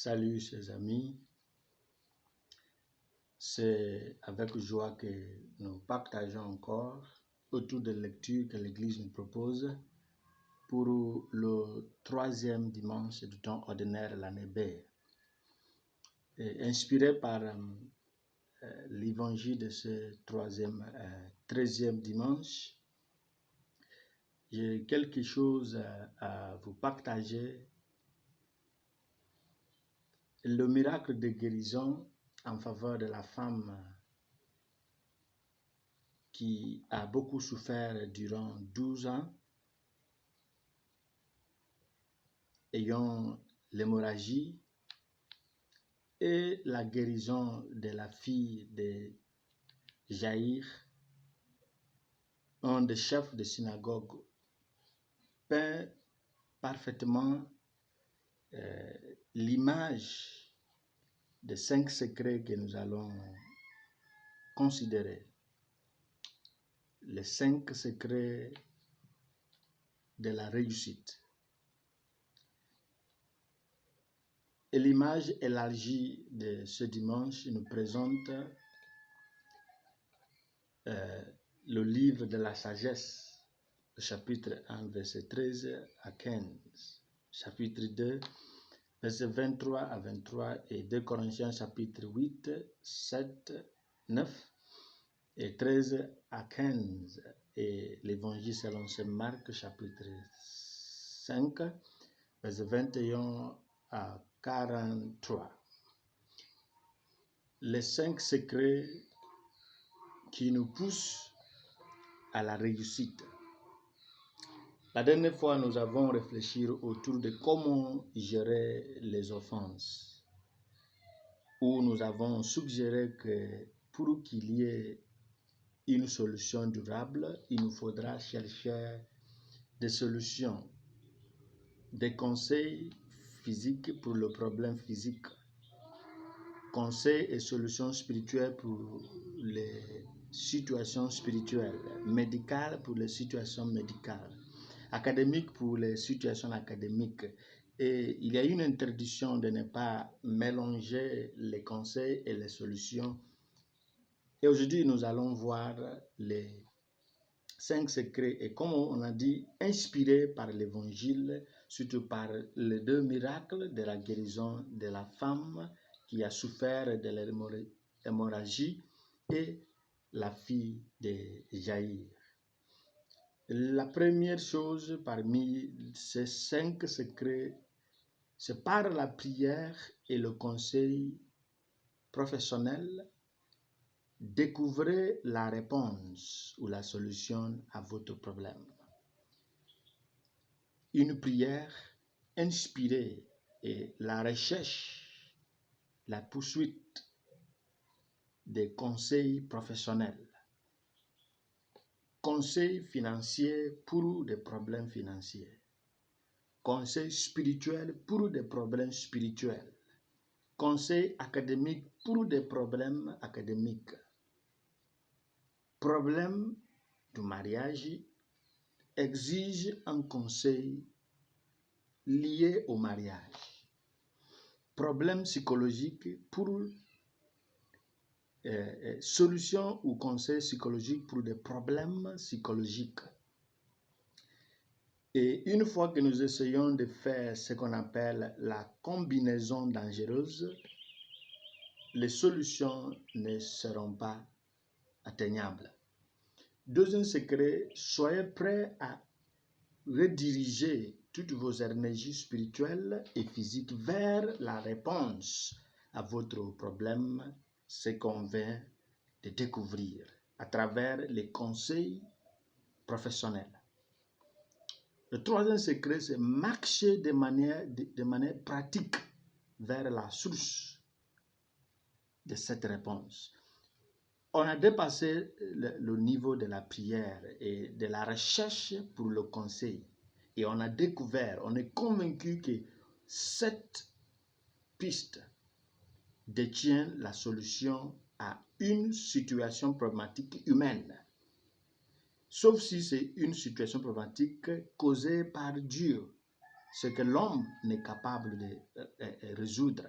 Salut chers amis, c'est avec joie que nous partageons encore autour de lectures que l'Église nous propose pour le troisième dimanche du temps ordinaire de l'année B. Inspiré par l'évangile de ce 13e dimanche, j'ai quelque chose à vous partager. Le miracle de guérison en faveur de la femme qui a beaucoup souffert durant 12 ans, ayant l'hémorragie, et la guérison de la fille de Jaïr, un des chefs de synagogue, peint parfaitement l'image des 5 secrets que nous allons considérer. Les 5 secrets de la réussite. Et l'image élargie de ce dimanche nous présente le livre de la sagesse, le chapitre 1, verset 13 à 15, chapitre 2, verset 23 à 23, et 2 Corinthiens, chapitre 8, 7, 9, et 13 à 15, et l'évangile selon saint Marc, chapitre 5, verset 21 à 43. Les 5 secrets qui nous poussent à la réussite. La dernière fois, nous avons réfléchi autour de comment gérer les offenses, où nous avons suggéré que pour qu'il y ait une solution durable, il nous faudra chercher des solutions, des conseils physiques pour le problème physique, conseils et solutions spirituelles pour les situations spirituelles, médicales pour les situations médicales, académiques pour les situations académiques. Et il y a une interdiction de ne pas mélanger les conseils et les solutions. Et aujourd'hui, nous allons voir les 5 secrets et comme on a dit, inspirés par l'évangile, surtout par les 2 miracles de la guérison de la femme qui a souffert de l'hémorragie et la fille de Jaïr. La première chose parmi ces 5 secrets, c'est par la prière et le conseil professionnel, découvrez la réponse ou la solution à votre problème. Une prière inspirée et la recherche, la poursuite des conseils professionnels. Conseils financiers pour des problèmes financiers. Conseils spirituels pour des problèmes spirituels. Conseils académiques pour des problèmes académiques. Problème du mariage exige un conseil lié au mariage. Problème psychologique pour solution ou conseil psychologique pour des problèmes psychologiques. Et une fois que nous essayons de faire ce qu'on appelle la combinaison dangereuse, les solutions ne seront pas atteignables. Deuxième secret, soyez prêts à rediriger toutes vos énergies spirituelles et physiques vers la réponse à votre problème, ce qu'on vient de découvrir à travers les conseils professionnels. Le troisième secret, c'est marcher de manière pratique vers la source de cette réponse. On a dépassé le niveau de la prière et de la recherche pour le conseil. Et on a découvert, on est convaincu que cette piste détient la solution à une situation problématique humaine. Sauf si c'est une situation problématique causée par Dieu, ce que l'homme n'est capable de résoudre.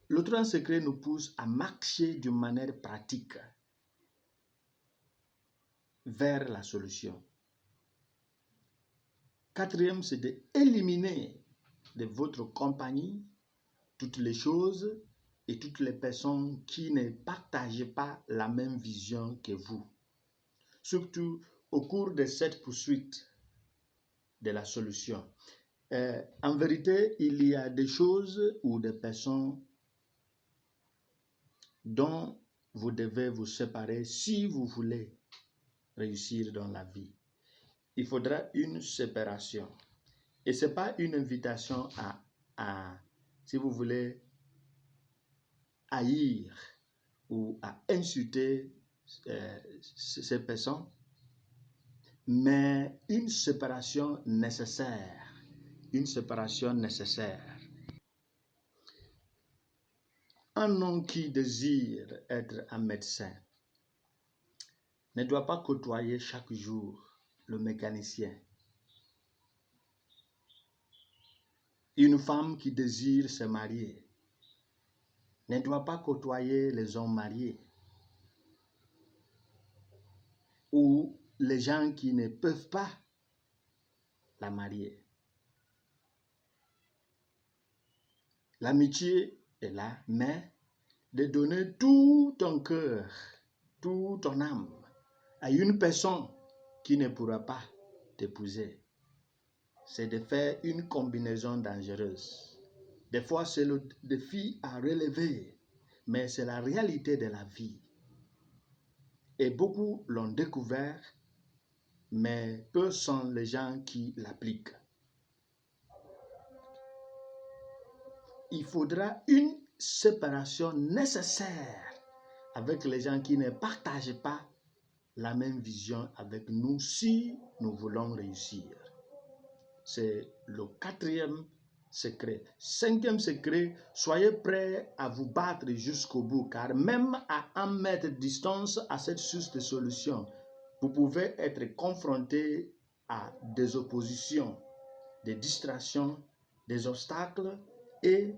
Le troisième secret nous pousse à marcher d'une manière pratique vers la solution. Quatrième, c'est d'éliminer de votre compagnie toutes les choses et toutes les personnes qui ne partagent pas la même vision que vous. Surtout au cours de cette poursuite de la solution. En vérité, il y a des choses ou des personnes dont vous devez vous séparer si vous voulez réussir dans la vie. Il faudra une séparation. Et ce n'est pas une invitation à, si vous voulez, haïr ou à insulter ces personnes, mais une séparation nécessaire. Une séparation nécessaire. Un homme qui désire être un médecin ne doit pas côtoyer chaque jour le mécanicien. Une femme qui désire se marier ne doit pas côtoyer les hommes mariés ou les gens qui ne peuvent pas la marier. L'amitié est là, mais de donner tout ton cœur, toute ton âme à une personne qui ne pourra pas t'épouser, c'est de faire une combinaison dangereuse. Des fois, c'est le défi à relever, mais c'est la réalité de la vie. Et beaucoup l'ont découvert, mais peu sont les gens qui l'appliquent. Il faudra une séparation nécessaire avec les gens qui ne partagent pas la même vision avec nous si nous voulons réussir. C'est le quatrième secret. Cinquième secret, soyez prêts à vous battre jusqu'au bout, car même à 1 mètre de distance à cette source de solution, vous pouvez être confronté à des oppositions, des distractions, des obstacles et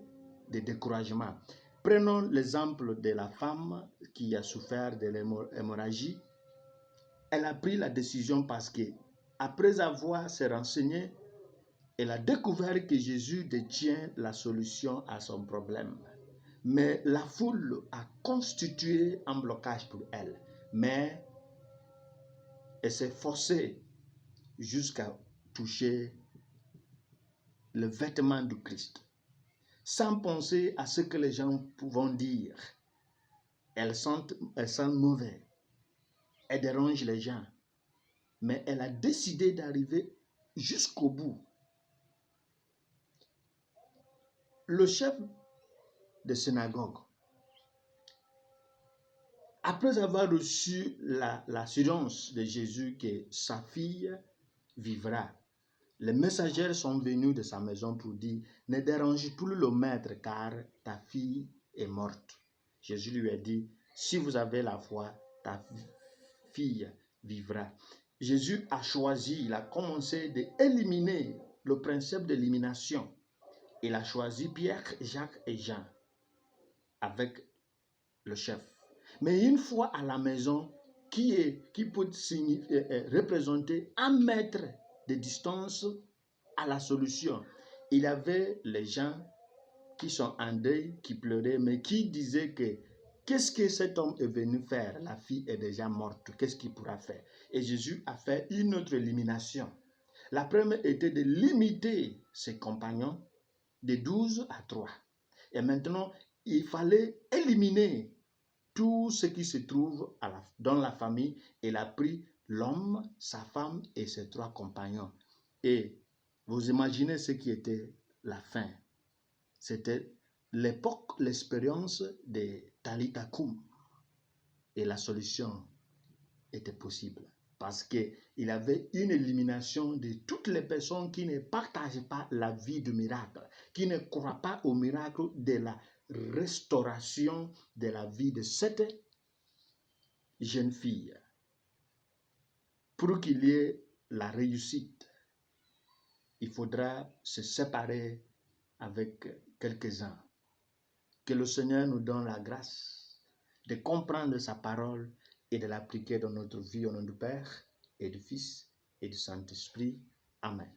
des découragements. Prenons l'exemple de la femme qui a souffert de l'hémorragie. Elle a pris la décision parce que, après avoir se renseigné, elle a découvert que Jésus détient la solution à son problème. Mais la foule a constitué un blocage pour elle. Mais elle s'est forcée jusqu'à toucher le vêtement du Christ, sans penser à ce que les gens vont dire. Elle sent mauvais, elle dérange les gens, mais elle a décidé d'arriver jusqu'au bout. Le chef de synagogue, après avoir reçu l'assurance de Jésus que sa fille vivra, les messagers sont venus de sa maison pour dire « Ne dérange plus le maître car ta fille est morte. » Jésus lui a dit « Si vous avez la foi, ta fille vivra. » Jésus a choisi, il a commencé d'éliminer le principe d'élimination. Il a choisi Pierre, Jacques et Jean avec le chef. Mais une fois à la maison, qui peut représenter 1 mètre de distance à la solution? Il y avait les gens qui sont en deuil, qui pleuraient, mais qui disaient que qu'est-ce que cet homme est venu faire? La fille est déjà morte, qu'est-ce qu'il pourra faire? Et Jésus a fait une autre élimination. La première était de limiter ses compagnons de 12 à 3. Et maintenant, il fallait éliminer tout ce qui se trouve dans la famille. Il a pris l'homme, sa femme et ses 3 compagnons. Et vous imaginez ce qui était la fin. C'était l'époque, l'expérience de Talitha Koum. Et la solution était possible. Parce qu'il y avait une élimination de toutes les personnes qui ne partagent pas la vie du miracle, qui ne croient pas au miracle de la restauration de la vie de cette jeune fille. Pour qu'il y ait la réussite, il faudra se séparer avec quelques-uns. Que le Seigneur nous donne la grâce de comprendre sa parole et de l'appliquer dans notre vie au nom du Père et du Fils et du Saint-Esprit. Amen.